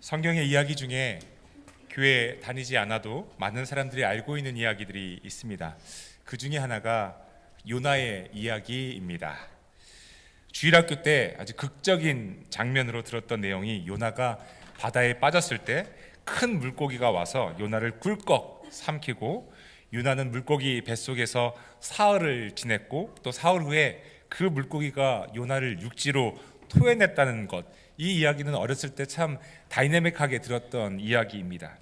성경의 이야기 중에 교회 다니지 않아도 많은 사람들이 알고 있는 이야기들이 있습니다. 그 중에 하나가 요나의 이야기입니다. 주일학교 때 아주 극적인 장면으로 들었던 내용이 요나가 바다에 빠졌을 때 큰 물고기가 와서 요나를 꿀꺽 삼키고 요나는 물고기 뱃속에서 사흘을 지냈고 또 사흘 후에 그 물고기가 요나를 육지로 토해냈다는 것, 이 이야기는 어렸을 때 참 다이내믹하게 들었던 이야기입니다.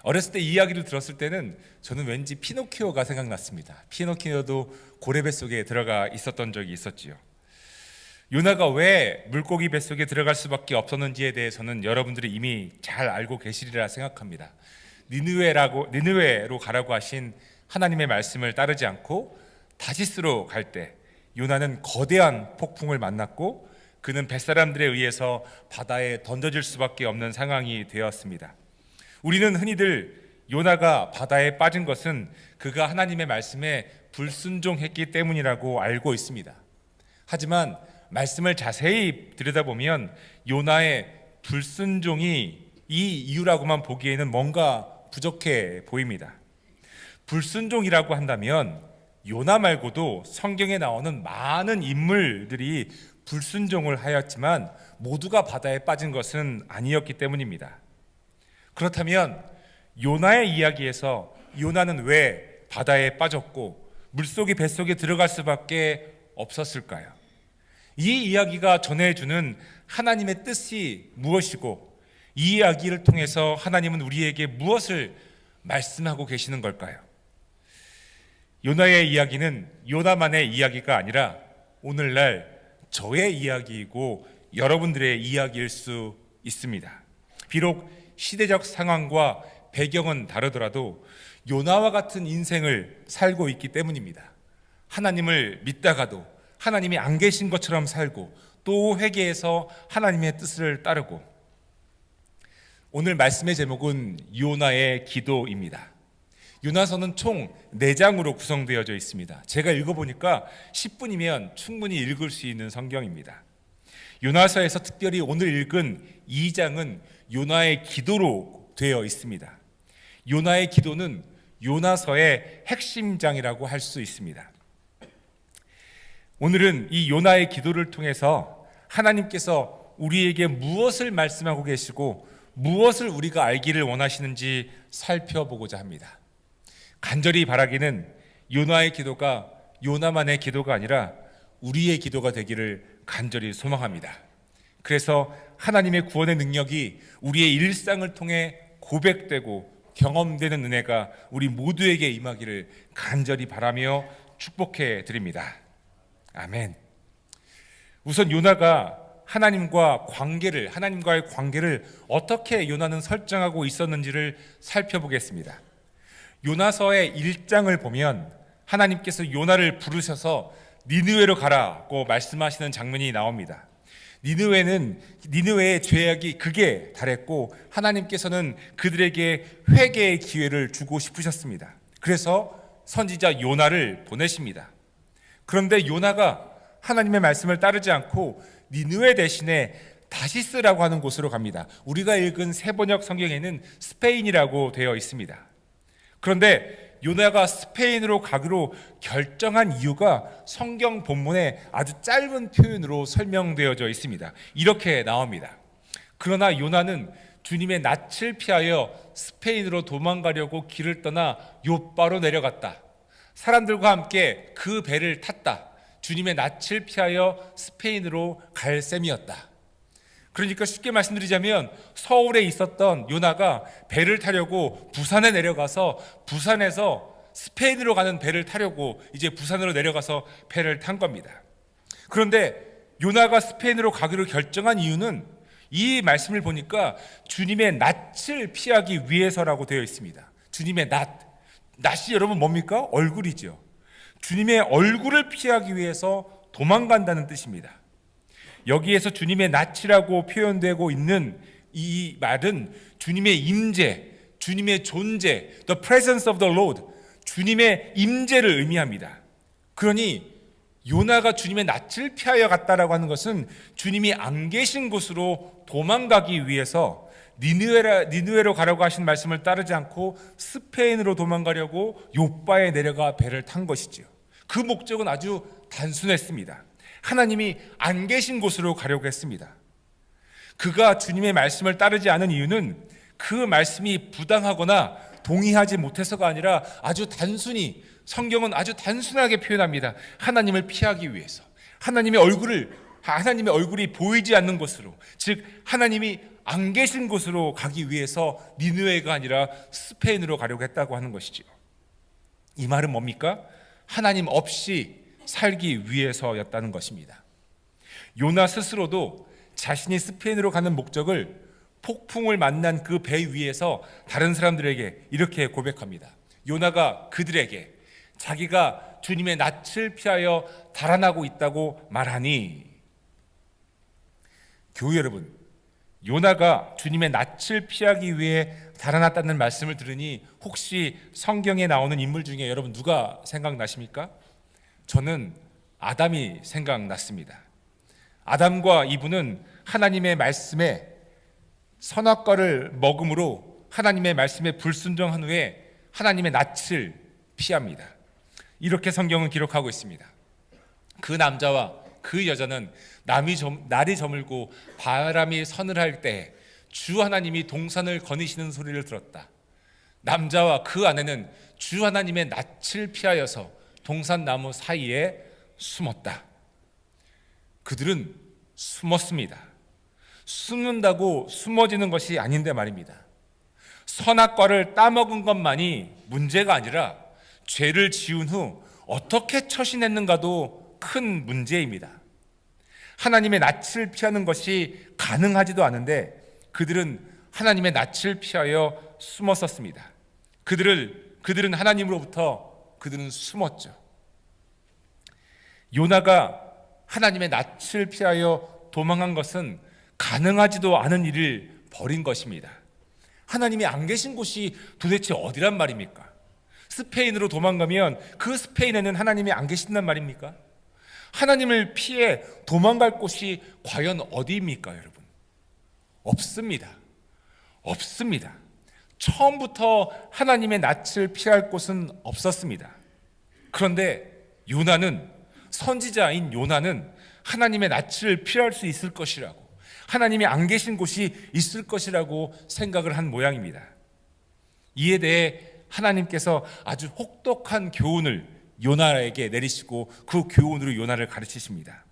어렸을 때 이 이야기를 들었을 때는 저는 왠지 피노키오가 생각났습니다. 피노키오도 고래 뱃속에 들어가 있었던 적이 있었지요. 요나가 왜 물고기 뱃속에 들어갈 수밖에 없었는지에 대해서는 여러분들이 이미 잘 알고 계시리라 생각합니다. 니느웨로 가라고 하신 하나님의 말씀을 따르지 않고 다시스로 갈 때 요나는 거대한 폭풍을 만났고 그는 뱃사람들에 의해서 바다에 던져질 수밖에 없는 상황이 되었습니다. 우리는 흔히들 요나가 바다에 빠진 것은 그가 하나님의 말씀에 불순종했기 때문이라고 알고 있습니다. 하지만 말씀을 자세히 들여다보면 요나의 불순종이 이 이유라고만 보기에는 뭔가 부족해 보입니다. 불순종이라고 한다면 요나 말고도 성경에 나오는 많은 인물들이 불순종을 하였지만 모두가 바다에 빠진 것은 아니었기 때문입니다. 그렇다면 요나의 이야기에서 요나는 왜 바다에 빠졌고 물속의 뱃속에 들어갈 수밖에 없었을까요? 이 이야기가 전해주는 하나님의 뜻이 무엇이고 이 이야기를 통해서 하나님은 우리에게 무엇을 말씀하고 계시는 걸까요? 요나의 이야기는 요나만의 이야기가 아니라 오늘날 저의 이야기이고 여러분들의 이야기일 수 있습니다. 비록 시대적 상황과 배경은 다르더라도 요나와 같은 인생을 살고 있기 때문입니다. 하나님을 믿다가도 하나님이 안 계신 것처럼 살고 또 회개해서 하나님의 뜻을 따르고. 오늘 말씀의 제목은 요나의 기도입니다. 요나서는 총 4장으로 구성되어져 있습니다. 제가 읽어보니까 10분이면 충분히 읽을 수 있는 성경입니다. 요나서에서 특별히 오늘 읽은 2장은 요나의 기도로 되어 있습니다. 요나의 기도는 요나서의 핵심장이라고 할 수 있습니다. 오늘은 이 요나의 기도를 통해서 하나님께서 우리에게 무엇을 말씀하고 계시고 무엇을 우리가 알기를 원하시는지 살펴보고자 합니다. 간절히 바라기는 요나의 기도가 요나만의 기도가 아니라 우리의 기도가 되기를 간절히 소망합니다. 그래서 하나님의 구원의 능력이 우리의 일상을 통해 고백되고 경험되는 은혜가 우리 모두에게 임하기를 간절히 바라며 축복해 드립니다. 아멘. 우선 요나가 하나님과의 관계를 어떻게 요나는 설정하고 있었는지를 살펴보겠습니다. 요나서의 1장을 보면 하나님께서 요나를 부르셔서 니느웨로 가라고 말씀하시는 장면이 나옵니다. 니느웨의 죄악이 극에 달했고 하나님께서는 그들에게 회개의 기회를 주고 싶으셨습니다. 그래서 선지자 요나를 보내십니다. 그런데 요나가 하나님의 말씀을 따르지 않고 니느웨 대신에 다시스라고 하는 곳으로 갑니다. 우리가 읽은 세번역 성경에는 스페인이라고 되어 있습니다. 그런데 요나가 스페인으로 가기로 결정한 이유가 성경 본문에 아주 짧은 표현으로 설명되어져 있습니다. 이렇게 나옵니다. 그러나 요나는 주님의 낯을 피하여 스페인으로 도망가려고 길을 떠나 욥바로 내려갔다. 사람들과 함께 그 배를 탔다. 주님의 낯을 피하여 스페인으로 갈 셈이었다. 그러니까 쉽게 말씀드리자면 서울에 있었던 요나가 배를 타려고 부산에 내려가서 부산에서 스페인으로 가는 배를 타려고 이제 부산으로 내려가서 배를 탄 겁니다. 그런데 요나가 스페인으로 가기로 결정한 이유는 이 말씀을 보니까 주님의 낯을 피하기 위해서라고 되어 있습니다. 주님의 낯이 여러분 뭡니까? 얼굴이죠. 주님의 얼굴을 피하기 위해서 도망간다는 뜻입니다. 여기에서 주님의 낯이라고 표현되고 있는 이 말은 주님의 임재, 주님의 존재, the presence of the Lord, 주님의 임재를 의미합니다. 그러니 요나가 주님의 낯을 피하여 갔다라고 하는 것은 주님이 안 계신 곳으로 도망가기 위해서 니느웨로 가라고 하신 말씀을 따르지 않고 스페인으로 도망가려고 욥바에 내려가 배를 탄 것이지요. 그 목적은 아주 단순했습니다. 하나님이 안 계신 곳으로 가려고 했습니다. 그가 주님의 말씀을 따르지 않은 이유는 그 말씀이 부당하거나 동의하지 못해서가 아니라 아주 단순히, 성경은 아주 단순하게 표현합니다. 하나님을 피하기 위해서, 하나님의 얼굴이 보이지 않는 곳으로, 즉 하나님이 안 계신 곳으로 가기 위해서 니느웨가 아니라 스페인으로 가려고 했다고 하는 것이지요. 이 말은 뭡니까? 하나님 없이 살기 위해서였다는 것입니다. 요나 스스로도 자신이 스페인으로 가는 목적을 폭풍을 만난 그 배 위에서 다른 사람들에게 이렇게 고백합니다. 요나가 그들에게 자기가 주님의 낯을 피하여 달아나고 있다고 말하니, 교회 여러분, 요나가 주님의 낯을 피하기 위해 달아났다는 말씀을 들으니 혹시 성경에 나오는 인물 중에 여러분 누가 생각나십니까? 저는 아담이 생각났습니다. 아담과 이브는 하나님의 말씀에 선악과를 먹음으로 하나님의 말씀에 불순종한 후에 하나님의 낯을 피합니다. 이렇게 성경은 기록하고 있습니다. 그 남자와 그 여자는 날이 저물고 바람이 서늘할 때 주 하나님이 동산을 거니시는 소리를 들었다. 남자와 그 아내는 주 하나님의 낯을 피하여서 동산나무 사이에 숨었다. 그들은 숨었습니다. 숨는다고 숨어지는 것이 아닌데 말입니다. 선악과를 따먹은 것만이 문제가 아니라 죄를 지은 후 어떻게 처신했는가도 큰 문제입니다. 하나님의 낯을 피하는 것이 가능하지도 않은데 그들은 하나님의 낯을 피하여 숨었었습니다. 그들은 하나님으로부터 그들은 숨었죠. 요나가 하나님의 낯을 피하여 도망한 것은 가능하지도 않은 일을 벌인 것입니다. 하나님이 안 계신 곳이 도대체 어디란 말입니까? 스페인으로 도망가면 그 스페인에는 하나님이 안 계신단 말입니까? 하나님을 피해 도망갈 곳이 과연 어디입니까, 여러분? 없습니다. 처음부터 하나님의 낯을 피할 곳은 없었습니다. 그런데 선지자인 요나는 하나님의 낯을 피할 수 있을 것이라고, 하나님이 안 계신 곳이 있을 것이라고 생각을 한 모양입니다. 이에 대해 하나님께서 아주 혹독한 교훈을 요나에게 내리시고 그 교훈으로 요나를 가르치십니다.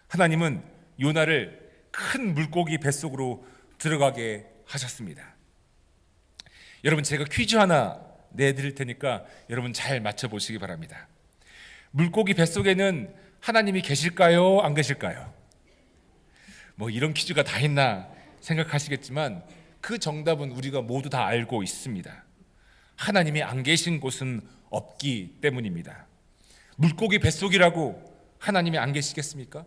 하나님은 요나를 큰 물고기 뱃속으로 들어가게 하셨습니다. 여러분, 제가 퀴즈 하나 내드릴 테니까 여러분 잘 맞춰보시기 바랍니다. 물고기 뱃속에는 하나님이 계실까요? 안 계실까요? 뭐 이런 퀴즈가 다 있나 생각하시겠지만 그 정답은 우리가 모두 다 알고 있습니다. 하나님이 안 계신 곳은 없기 때문입니다. 물고기 뱃속이라고 하나님이 안 계시겠습니까?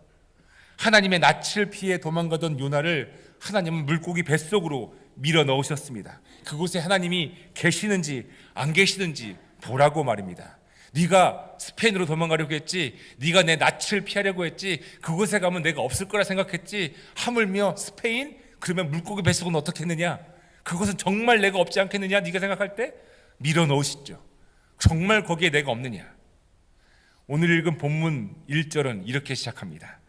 하나님의 낯을 피해 도망가던 요나를 하나님은 물고기 뱃속으로 밀어 넣으셨습니다. 그곳에 하나님이 계시는지 안 계시는지 보라고 말입니다. 네가 스페인으로 도망가려고 했지, 네가 내 낯을 피하려고 했지, 그곳에 가면 내가 없을 거라 생각했지, 하물며 스페인? 그러면 물고기 뱃속은 어떻게 했느냐? 그것은 정말 내가 없지 않겠느냐? 네가 생각할 때 밀어 넣으시죠. 정말 거기에 내가 없느냐? 오늘 읽은 본문 1절은 이렇게 시작합니다.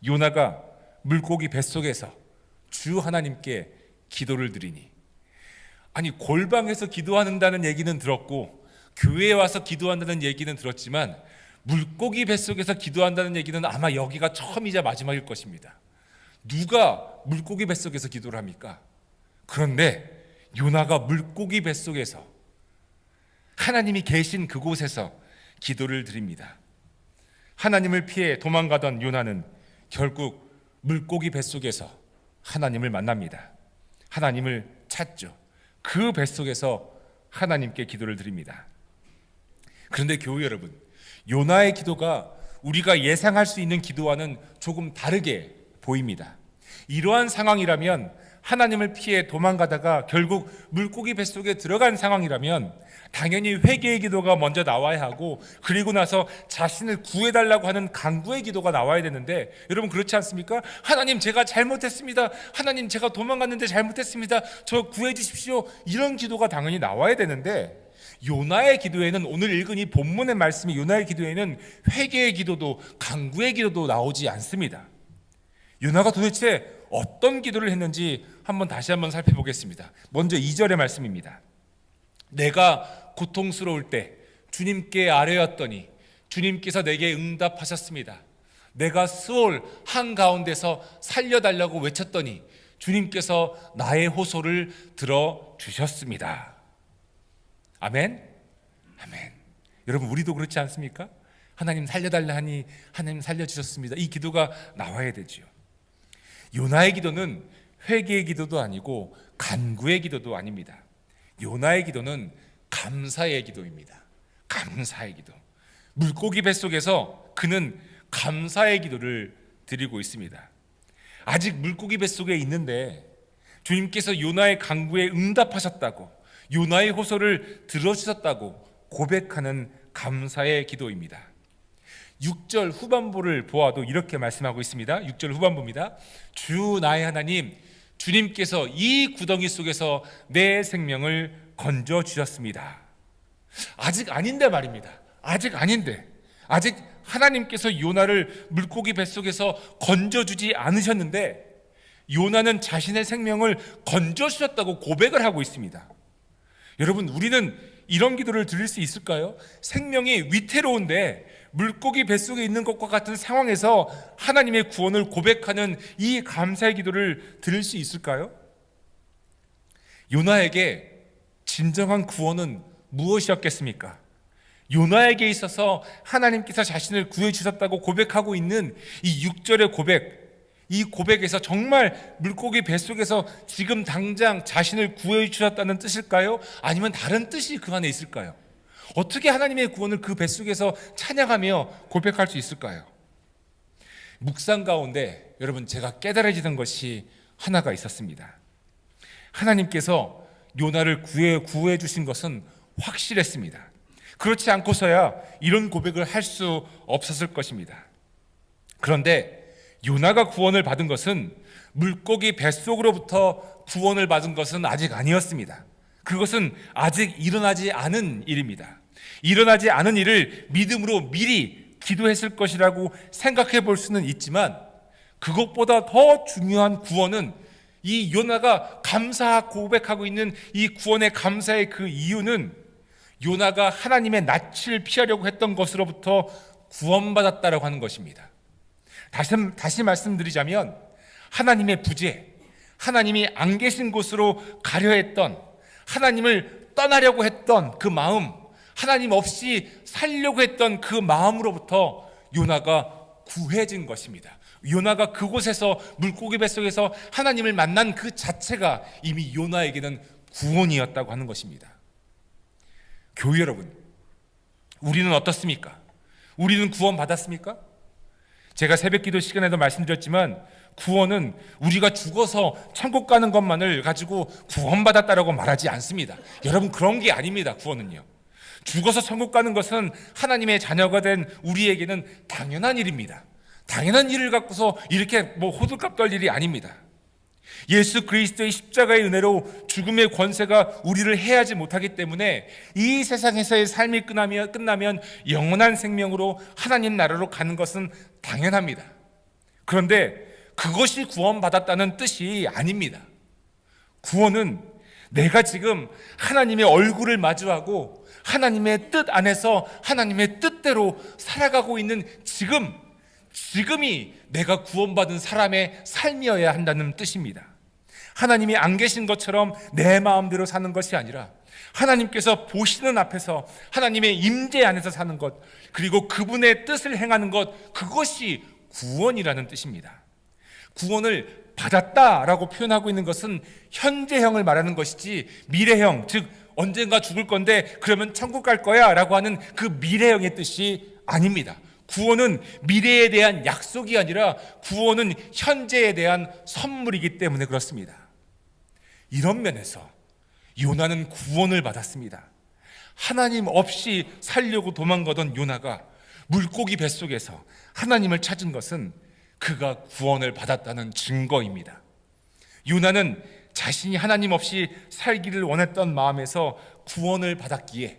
요나가 물고기 뱃속에서 주 하나님께 기도를 드리니. 아니, 골방에서 기도한다는 얘기는 들었고 교회에 와서 기도한다는 얘기는 들었지만 물고기 뱃속에서 기도한다는 얘기는 아마 여기가 처음이자 마지막일 것입니다. 누가 물고기 뱃속에서 기도를 합니까? 그런데 요나가 물고기 뱃속에서 하나님이 계신 그곳에서 기도를 드립니다. 하나님을 피해 도망가던 요나는 결국 물고기 뱃속에서 하나님을 만납니다. 하나님을 찾죠. 그 뱃속에서 하나님께 기도를 드립니다. 그런데 교회 여러분, 요나의 기도가 우리가 예상할 수 있는 기도와는 조금 다르게 보입니다. 이러한 상황이라면 하나님을 피해 도망가다가 결국 물고기 뱃속에 들어간 상황이라면 당연히 회개의 기도가 먼저 나와야 하고, 그리고 나서 자신을 구해달라고 하는 간구의 기도가 나와야 되는데, 여러분 그렇지 않습니까? 하나님 제가 잘못했습니다. 하나님 제가 도망갔는데 잘못했습니다. 저 구해 주십시오. 이런 기도가 당연히 나와야 되는데, 요나의 기도에는, 오늘 읽은 이 본문의 말씀이 요나의 기도에는 회개의 기도도 간구의 기도도 나오지 않습니다. 요나가 도대체 어떤 기도를 했는지 다시 한번 살펴보겠습니다. 먼저 2절의 말씀입니다. 내가 고통스러울 때 주님께 아뢰었더니 주님께서 내게 응답하셨습니다. 내가 스올 한가운데서 살려달라고 외쳤더니 주님께서 나의 호소를 들어주셨습니다. 아멘? 아멘. 여러분 우리도 그렇지 않습니까? 하나님 살려달라 하니 하나님 살려주셨습니다. 이 기도가 나와야 되지요. 요나의 기도는 회개의 기도도 아니고 간구의 기도도 아닙니다. 요나의 기도는 감사의 기도입니다. 감사의 기도. 물고기 뱃속에서 그는 감사의 기도를 드리고 있습니다. 아직 물고기 뱃속에 있는데 주님께서 요나의 간구에 응답하셨다고, 요나의 호소를 들어주셨다고 고백하는 감사의 기도입니다. 6절 후반부를 보아도 이렇게 말씀하고 있습니다. 6절 후반부입니다. 주 나의 하나님, 주님께서 이 구덩이 속에서 내 생명을 건져주셨습니다. 아직 아닌데 말입니다. 아직 아닌데, 아직 하나님께서 요나를 물고기 뱃속에서 건져주지 않으셨는데 요나는 자신의 생명을 건져주셨다고 고백을 하고 있습니다. 여러분 우리는 이런 기도를 드릴 수 있을까요? 생명이 위태로운데 물고기 뱃속에 있는 것과 같은 상황에서 하나님의 구원을 고백하는 이 감사의 기도를 드릴 수 있을까요? 요나에게 진정한 구원은 무엇이었겠습니까? 요나에게 있어서 하나님께서 자신을 구해주셨다고 고백하고 있는 이 6절의 고백, 이 고백에서 정말 물고기 뱃속에서 지금 당장 자신을 구해주셨다는 뜻일까요? 아니면 다른 뜻이 그 안에 있을까요? 어떻게 하나님의 구원을 그 뱃속에서 찬양하며 고백할 수 있을까요? 묵상 가운데 여러분 제가 깨달아지던 것이 하나가 있었습니다. 하나님께서 요나를 구해 주신 것은 확실했습니다. 그렇지 않고서야 이런 고백을 할 수 없었을 것입니다. 그런데 요나가 구원을 받은 것은, 물고기 뱃속으로부터 구원을 받은 것은 아직 아니었습니다. 그것은 아직 일어나지 않은 일입니다. 일어나지 않은 일을 믿음으로 미리 기도했을 것이라고 생각해 볼 수는 있지만, 그것보다 더 중요한 구원은, 이 요나가 감사 고백하고 있는 이 구원의 감사의 그 이유는 요나가 하나님의 낯을 피하려고 했던 것으로부터 구원받았다라고 하는 것입니다. 다시 말씀드리자면, 하나님의 부재, 하나님이 안 계신 곳으로 가려 했던, 하나님을 떠나려고 했던 그 마음, 하나님 없이 살려고 했던 그 마음으로부터 요나가 구해진 것입니다. 요나가 그곳에서, 물고기 뱃속에서 하나님을 만난 그 자체가 이미 요나에게는 구원이었다고 하는 것입니다. 교회 여러분, 우리는 어떻습니까? 우리는 구원 받았습니까? 제가 새벽기도 시간에도 말씀드렸지만, 구원은 우리가 죽어서 천국 가는 것만을 가지고 구원받았다라고 말하지 않습니다. 여러분 그런 게 아닙니다. 구원은요, 죽어서 천국 가는 것은 하나님의 자녀가 된 우리에게는 당연한 일입니다. 당연한 일을 갖고서 이렇게 호들갑 떨 일이 아닙니다. 예수 그리스도의 십자가의 은혜로 죽음의 권세가 우리를 해하지 못하기 때문에 이 세상에서의 삶이 끝나면 영원한 생명으로 하나님 나라로 가는 것은 당연합니다. 그런데 그것이 구원받았다는 뜻이 아닙니다. 구원은 내가 지금 하나님의 얼굴을 마주하고 하나님의 뜻 안에서 하나님의 뜻대로 살아가고 있는 지금이 내가 구원받은 사람의 삶이어야 한다는 뜻입니다. 하나님이 안 계신 것처럼 내 마음대로 사는 것이 아니라 하나님께서 보시는 앞에서 하나님의 임재 안에서 사는 것, 그리고 그분의 뜻을 행하는 것, 그것이 구원이라는 뜻입니다. 구원을 받았다라고 표현하고 있는 것은 현재형을 말하는 것이지 미래형, 즉 언젠가 죽을 건데 그러면 천국 갈 거야 라고 하는 그 미래형의 뜻이 아닙니다. 구원은 미래에 대한 약속이 아니라 구원은 현재에 대한 선물이기 때문에 그렇습니다. 이런 면에서 요나는 구원을 받았습니다. 하나님 없이 살려고 도망가던 요나가 물고기 뱃속에서 하나님을 찾은 것은 그가 구원을 받았다는 증거입니다. 요나는 자신이 하나님 없이 살기를 원했던 마음에서 구원을 받았기에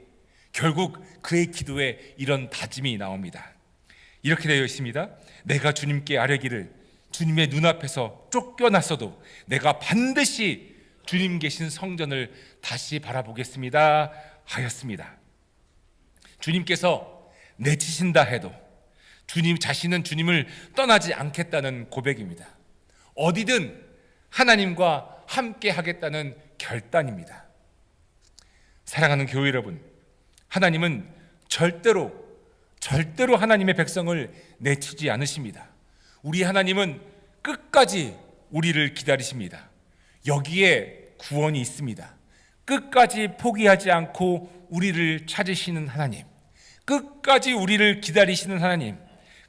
결국 그의 기도에 이런 다짐이 나옵니다. 이렇게 되어 있습니다. 내가 주님께 아뢰기를 주님의 눈앞에서 쫓겨났어도 내가 반드시 주님 계신 성전을 다시 바라보겠습니다 하였습니다. 주님께서 내치신다 해도 주님 자신은 주님을 떠나지 않겠다는 고백입니다. 어디든 하나님과 함께 하겠다는 결단입니다. 사랑하는 교회 여러분, 하나님은 절대로 하나님의 백성을 내치지 않으십니다. 우리 하나님은 끝까지 우리를 기다리십니다. 여기에 구원이 있습니다. 끝까지 포기하지 않고 우리를 찾으시는 하나님, 끝까지 우리를 기다리시는 하나님,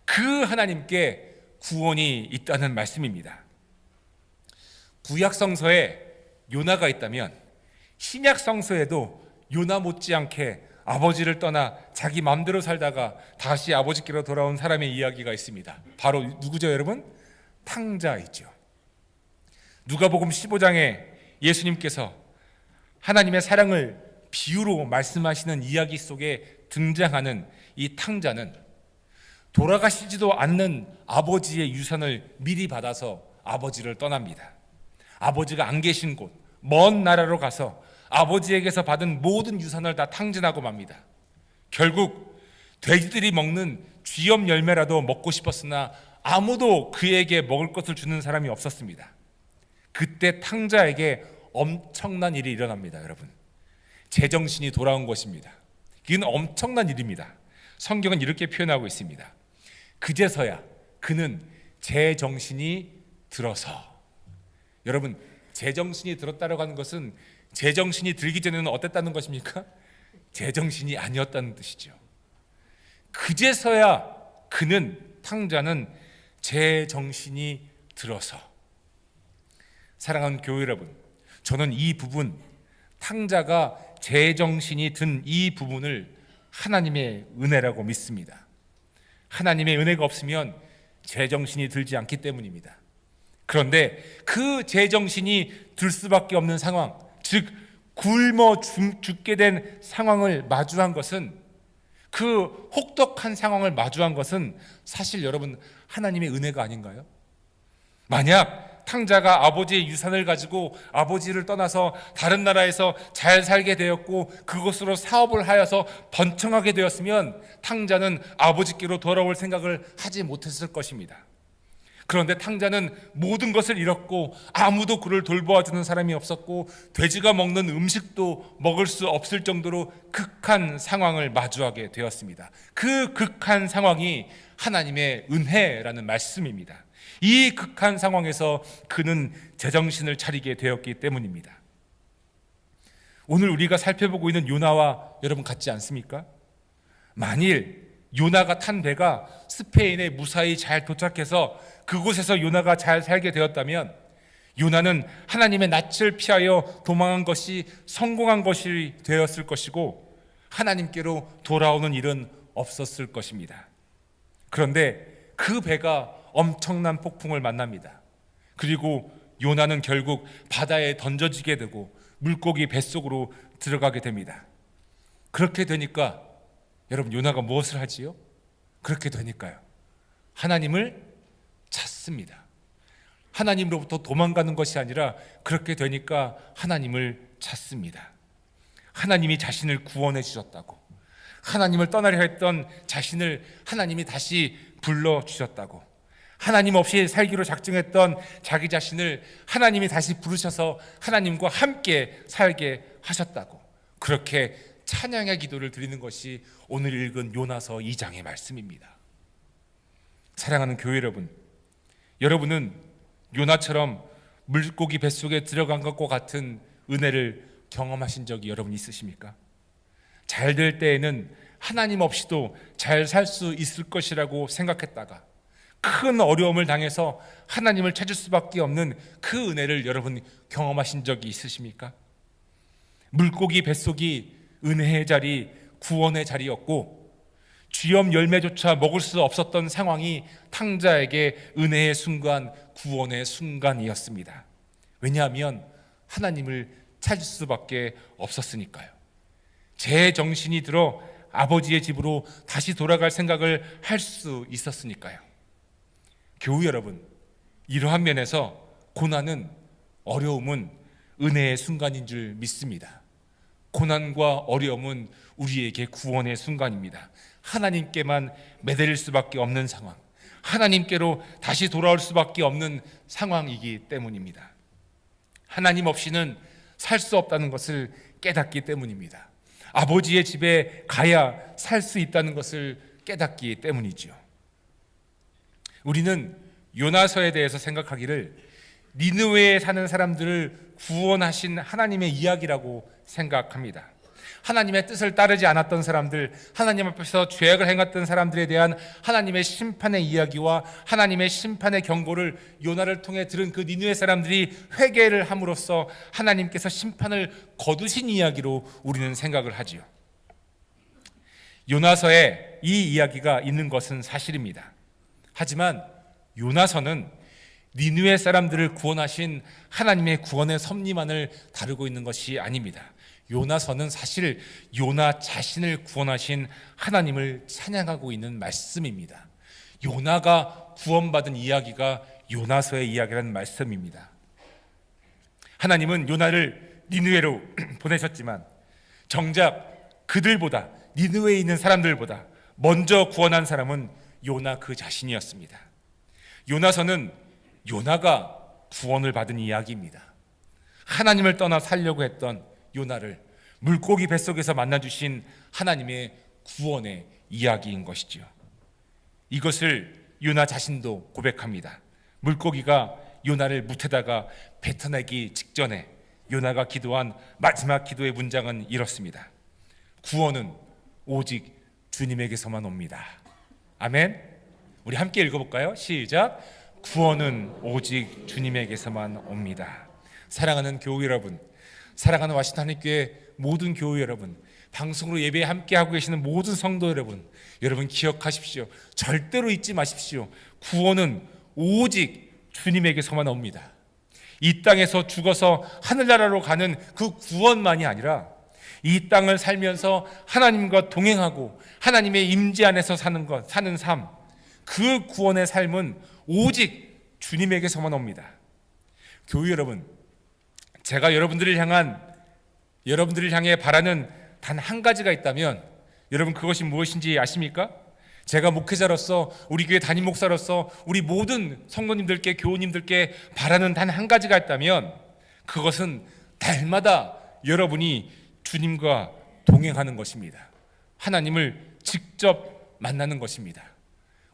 그 하나님께 구원이 있다는 말씀입니다. 구약 성서에 요나가 있다면 신약 성서에도 요나 못지않게 아버지를 떠나 자기 마음대로 살다가 다시 아버지께로 돌아온 사람의 이야기가 있습니다. 바로 누구죠, 여러분? 탕자이죠. 누가복음 15장에 예수님께서 하나님의 사랑을 비유로 말씀하시는 이야기 속에 등장하는 이 탕자는 돌아가시지도 않는 아버지의 유산을 미리 받아서 아버지를 떠납니다. 아버지가 안 계신 곳, 먼 나라로 가서 아버지에게서 받은 모든 유산을 다 탕진하고 맙니다. 결국 돼지들이 먹는 쥐염 열매라도 먹고 싶었으나 아무도 그에게 먹을 것을 주는 사람이 없었습니다. 그때 탕자에게 엄청난 일이 일어납니다. 여러분, 제정신이 돌아온 것입니다. 이건 엄청난 일입니다. 성경은 이렇게 표현하고 있습니다. 그제서야 그는 제정신이 들어서. 여러분, 제정신이 들었다라고 하는 것은 제정신이 들기 전에는 어땠다는 것입니까? 제정신이 아니었다는 뜻이죠. 그제서야 그는, 탕자는 제정신이 들어서. 사랑하는 교회 여러분, 저는 이 부분, 탕자가 제정신이 든 이 부분을 하나님의 은혜라고 믿습니다. 하나님의 은혜가 없으면 제정신이 들지 않기 때문입니다. 그런데 그 제정신이 들 수밖에 없는 상황, 즉 굶어 죽게 된 상황을 마주한 것은, 그 혹독한 상황을 마주한 것은 사실 여러분 하나님의 은혜가 아닌가요? 만약 탕자가 아버지의 유산을 가지고 아버지를 떠나서 다른 나라에서 잘 살게 되었고 그곳으로 사업을 하여서 번창하게 되었으면 탕자는 아버지께로 돌아올 생각을 하지 못했을 것입니다. 그런데 탕자는 모든 것을 잃었고 아무도 그를 돌보아주는 사람이 없었고 돼지가 먹는 음식도 먹을 수 없을 정도로 극한 상황을 마주하게 되었습니다. 그 극한 상황이 하나님의 은혜라는 말씀입니다. 이 극한 상황에서 그는 제정신을 차리게 되었기 때문입니다. 오늘 우리가 살펴보고 있는 요나와 여러분 같지 않습니까? 만일 요나가 탄 배가 스페인에 무사히 잘 도착해서 그곳에서 요나가 잘 살게 되었다면 요나는 하나님의 낯을 피하여 도망한 것이 성공한 것이 되었을 것이고 하나님께로 돌아오는 일은 없었을 것입니다. 그런데 그 배가 엄청난 폭풍을 만납니다. 그리고 요나는 결국 바다에 던져지게 되고 물고기 뱃속으로 들어가게 됩니다. 그렇게 되니까 여러분 요나가 무엇을 하지요? 그렇게 되니까요, 하나님을 찾습니다. 하나님으로부터 도망가는 것이 아니라 그렇게 되니까 하나님을 찾습니다. 하나님이 자신을 구원해 주셨다고, 하나님을 떠나려 했던 자신을 하나님이 다시 불러주셨다고, 하나님 없이 살기로 작정했던 자기 자신을 하나님이 다시 부르셔서 하나님과 함께 살게 하셨다고, 그렇게 찬양의 기도를 드리는 것이 오늘 읽은 요나서 2장의 말씀입니다. 사랑하는 교회 여러분, 여러분은 요나처럼 물고기 뱃속에 들어간 것과 같은 은혜를 경험하신 적이 여러분 있으십니까? 잘 될 때에는 하나님 없이도 잘 살 수 있을 것이라고 생각했다가 큰 어려움을 당해서 하나님을 찾을 수밖에 없는 그 은혜를 여러분 경험하신 적이 있으십니까? 물고기 뱃속이 은혜의 자리, 구원의 자리였고 쥐염 열매조차 먹을 수 없었던 상황이 탕자에게 은혜의 순간, 구원의 순간이었습니다. 왜냐하면 하나님을 찾을 수밖에 없었으니까요. 제 정신이 들어 아버지의 집으로 다시 돌아갈 생각을 할 수 있었으니까요. 교우 여러분, 이러한 면에서 고난은, 어려움은 은혜의 순간인 줄 믿습니다. 고난과 어려움은 우리에게 구원의 순간입니다. 하나님께만 매달릴 수밖에 없는 상황, 하나님께로 다시 돌아올 수밖에 없는 상황이기 때문입니다. 하나님 없이는 살 수 없다는 것을 깨닫기 때문입니다. 아버지의 집에 가야 살 수 있다는 것을 깨닫기 때문이죠. 우리는 요나서에 대해서 생각하기를 니느웨에 사는 사람들을 구원하신 하나님의 이야기라고 생각합니다. 하나님의 뜻을 따르지 않았던 사람들, 하나님 앞에서 죄악을 행했던 사람들에 대한 하나님의 심판의 이야기와 하나님의 심판의 경고를 요나를 통해 들은 그 니느웨 사람들이 회개를 함으로써 하나님께서 심판을 거두신 이야기로 우리는 생각을 하지요. 요나서에 이 이야기가 있는 것은 사실입니다. 하지만 요나서는 니느웨 사람들을 구원하신 하나님의 구원의 섭리만을 다루고 있는 것이 아닙니다. 요나서는 사실 요나 자신을 구원하신 하나님을 찬양하고 있는 말씀입니다. 요나가 구원받은 이야기가 요나서의 이야기라는 말씀입니다. 하나님은 요나를 니느웨로 보내셨지만 정작 그들보다, 니느웨에 있는 사람들보다 먼저 구원한 사람은 요나 그 자신이었습니다. 요나서는 요나가 구원을 받은 이야기입니다. 하나님을 떠나 살려고 했던 요나를 물고기 뱃속에서 만나주신 하나님의 구원의 이야기인 것이지요. 이것을 요나 자신도 고백합니다. 물고기가 요나를 무태다가 뱉어내기 직전에 요나가 기도한 마지막 기도의 문장은 이렇습니다. 구원은 오직 주님에게서만 옵니다. 아멘. 우리 함께 읽어볼까요? 시작. 구원은 오직 주님에게서만 옵니다. 사랑하는 교우 여러분, 사랑하는 와시탄 하나님교회 모든 교우 여러분, 방송으로 예배에 함께하고 계시는 모든 성도 여러분, 여러분 기억하십시오. 절대로 잊지 마십시오. 구원은 오직 주님에게서만 옵니다. 이 땅에서 죽어서 하늘나라로 가는 그 구원만이 아니라 이 땅을 살면서 하나님과 동행하고 하나님의 임재 안에서 사는 삶, 그 구원의 삶은 오직 주님에게서만 옵니다. 교우 여러분, 제가 여러분들을 향해 바라는 단 한 가지가 있다면 여러분 그것이 무엇인지 아십니까? 제가 목회자로서, 우리 교회 담임 목사로서 우리 모든 성도님들께, 교우님들께 바라는 단 한 가지가 있다면 그것은 달마다 여러분이 주님과 동행하는 것입니다. 하나님을 직접 만나는 것입니다.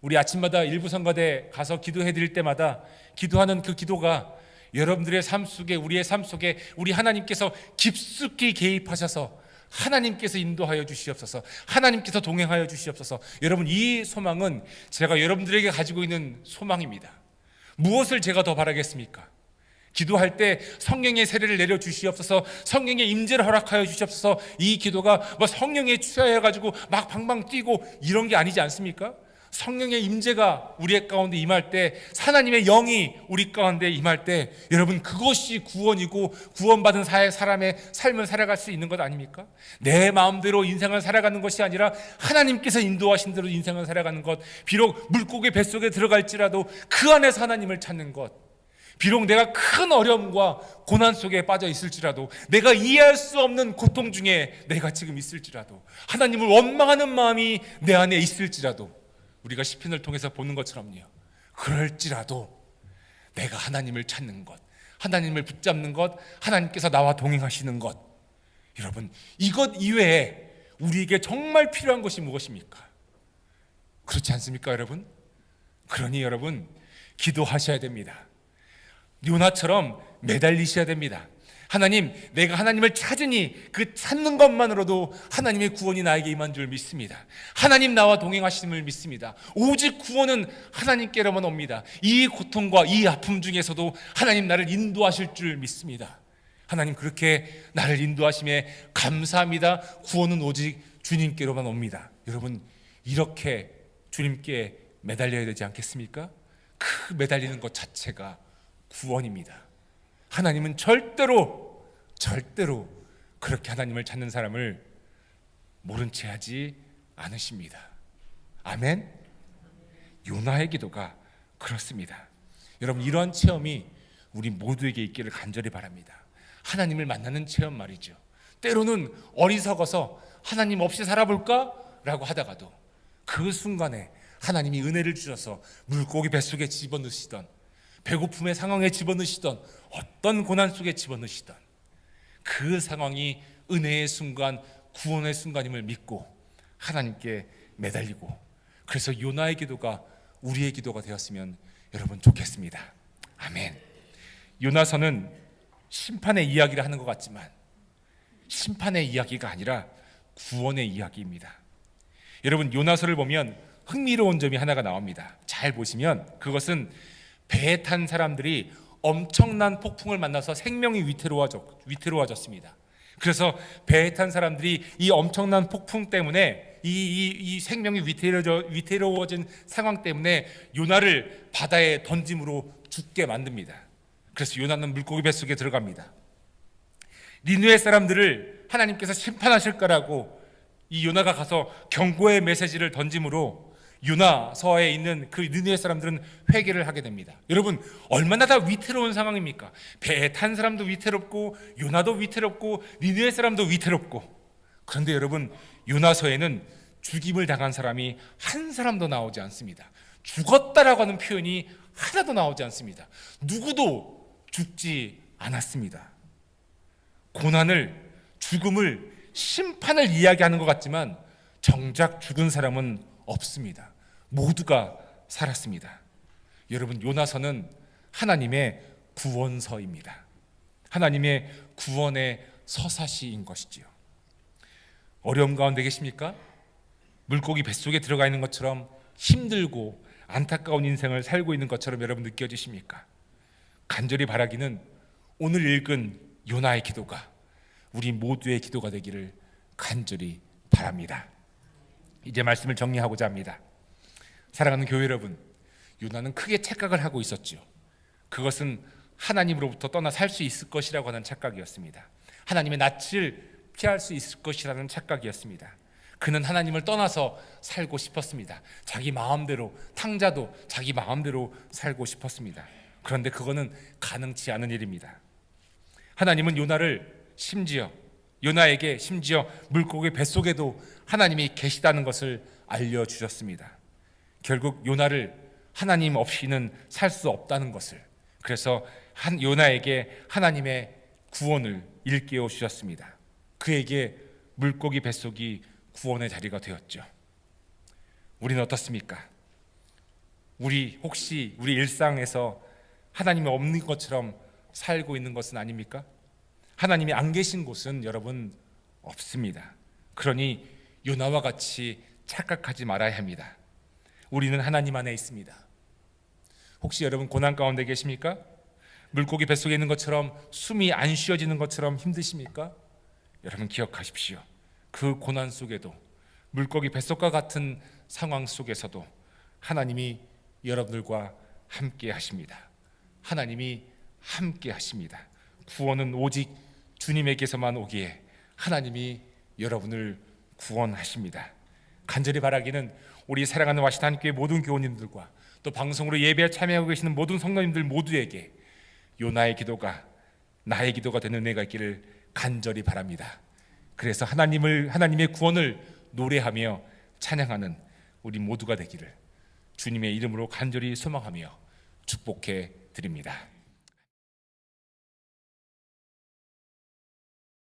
우리 아침마다 일부 성가대 가서 기도해 드릴 때마다 기도하는 그 기도가 여러분들의 삶 속에, 우리의 삶 속에 우리 하나님께서 깊숙이 개입하셔서 하나님께서 인도하여 주시옵소서, 하나님께서 동행하여 주시옵소서. 여러분, 이 소망은 제가 여러분들에게 가지고 있는 소망입니다. 무엇을 제가 더 바라겠습니까? 기도할 때 성령의 세례를 내려 주시옵소서, 성령의 임재를 허락하여 주시옵소서. 이 기도가 뭐 성령에 취하여 가지고 막 방방 뛰고 이런 게 아니지 않습니까? 성령의 임재가 우리 가운데 임할 때, 하나님의 영이 우리 가운데 임할 때, 여러분 그것이 구원이고 구원받은 사람의 삶을 살아갈 수 있는 것 아닙니까? 내 마음대로 인생을 살아가는 것이 아니라 하나님께서 인도하신 대로 인생을 살아가는 것, 비록 물고기 뱃속에 들어갈지라도 그 안에서 하나님을 찾는 것, 비록 내가 큰 어려움과 고난 속에 빠져 있을지라도, 내가 이해할 수 없는 고통 중에 내가 지금 있을지라도, 하나님을 원망하는 마음이 내 안에 있을지라도, 우리가 시편을 통해서 보는 것처럼요, 그럴지라도 내가 하나님을 찾는 것, 하나님을 붙잡는 것, 하나님께서 나와 동행하시는 것, 여러분 이것 이외에 우리에게 정말 필요한 것이 무엇입니까? 그렇지 않습니까 여러분? 그러니 여러분 기도하셔야 됩니다. 요나처럼 매달리셔야 됩니다. 하나님, 내가 하나님을 찾으니 그 찾는 것만으로도 하나님의 구원이 나에게 임한 줄 믿습니다. 하나님 나와 동행하심을 믿습니다. 오직 구원은 하나님께로만 옵니다. 이 고통과 이 아픔 중에서도 하나님 나를 인도하실 줄 믿습니다. 하나님, 그렇게 나를 인도하심에 감사합니다. 구원은 오직 주님께로만 옵니다. 여러분, 이렇게 주님께 매달려야 되지 않겠습니까? 그 매달리는 것 자체가 구원입니다. 하나님은 절대로 그렇게 하나님을 찾는 사람을 모른 채 하지 않으십니다. 아멘. 요나의 기도가 그렇습니다. 여러분, 이러한 체험이 우리 모두에게 있기를 간절히 바랍니다. 하나님을 만나는 체험 말이죠. 때로는 어리석어서 하나님 없이 살아볼까? 라고 하다가도 그 순간에 하나님이 은혜를 주셔서 물고기 뱃속에 집어넣으시던, 배고픔의 상황에 집어넣으시던, 어떤 고난 속에 집어넣으시던 그 상황이 은혜의 순간, 구원의 순간임을 믿고 하나님께 매달리고, 그래서 요나의 기도가 우리의 기도가 되었으면 여러분 좋겠습니다. 아멘. 요나서는 심판의 이야기를 하는 것 같지만 심판의 이야기가 아니라 구원의 이야기입니다. 여러분, 요나서를 보면 흥미로운 점이 하나가 나옵니다. 잘 보시면 그것은 배에 탄 사람들이 엄청난 폭풍을 만나서 생명이 위태로워졌습니다. 그래서 배에 탄 사람들이 이 엄청난 폭풍 때문에 이 생명이 위태로워진 상황 때문에 요나를 바다에 던짐으로 죽게 만듭니다. 그래서 요나는 물고기 뱃속에 들어갑니다. 니느웨 사람들을 하나님께서 심판하실 거라고 이 요나가 가서 경고의 메시지를 던짐으로 요나서에 있는 그 니느웨 사람들은 회개를 하게 됩니다. 여러분, 얼마나 다 위태로운 상황입니까? 배에 탄 사람도 위태롭고 요나도 위태롭고 니느웨 사람도 위태롭고. 그런데 여러분, 요나서에는 죽임을 당한 사람이 한 사람도 나오지 않습니다. 죽었다라고 하는 표현이 하나도 나오지 않습니다. 누구도 죽지 않았습니다. 고난을, 죽음을, 심판을 이야기하는 것 같지만 정작 죽은 사람은 없습니다. 모두가 살았습니다. 여러분, 요나서는 하나님의 구원서입니다. 하나님의 구원의 서사시인 것이지요. 어려움 가운데 계십니까? 물고기 뱃속에 들어가 있는 것처럼 힘들고 안타까운 인생을 살고 있는 것처럼 여러분 느껴지십니까? 간절히 바라기는 오늘 읽은 요나의 기도가 우리 모두의 기도가 되기를 간절히 바랍니다. 이제 말씀을 정리하고자 합니다. 사랑하는 교회 여러분, 요나는 크게 착각을 하고 있었죠. 그것은 하나님으로부터 떠나 살 수 있을 것이라고 하는 착각이었습니다. 하나님의 낯을 피할 수 있을 것이라는 착각이었습니다. 그는 하나님을 떠나서 살고 싶었습니다. 자기 마음대로, 탕자도 자기 마음대로 살고 싶었습니다. 그런데 그거는 가능치 않은 일입니다. 하나님은 요나에게 심지어 물고기 뱃속에도 하나님이 계시다는 것을 알려주셨습니다. 결국 요나를 하나님 없이는 살 수 없다는 것을, 그래서 요나에게 하나님의 구원을 일깨워 주셨습니다. 그에게 물고기 뱃속이 구원의 자리가 되었죠. 우리는 어떻습니까? 혹시 우리 일상에서 하나님이 없는 것처럼 살고 있는 것은 아닙니까? 하나님이 안 계신 곳은 여러분 없습니다. 그러니 요나와 같이 착각하지 말아야 합니다. 우리는 하나님 안에 있습니다. 혹시 여러분 고난 가운데 계십니까? 물고기 뱃속에 있는 것처럼 숨이 안 쉬어지는 것처럼 힘드십니까? 여러분 기억하십시오. 그 고난 속에도, 물고기 뱃속과 같은 상황 속에서도 하나님이 여러분들과 함께 하십니다. 하나님이 함께 하십니다. 구원은 오직 주님에게서만 오기에 하나님이 여러분을 구원하십니다. 간절히 바라기는 우리 사랑하는 와시다 한교회 모든 교우님들과 또 방송으로 예배에 참여하고 계시는 모든 성도님들 모두에게 요나의 기도가 나의 기도가 되는 은혜가 있기를 간절히 바랍니다. 그래서 하나님의 구원을 노래하며 찬양하는 우리 모두가 되기를 주님의 이름으로 간절히 소망하며 축복해 드립니다.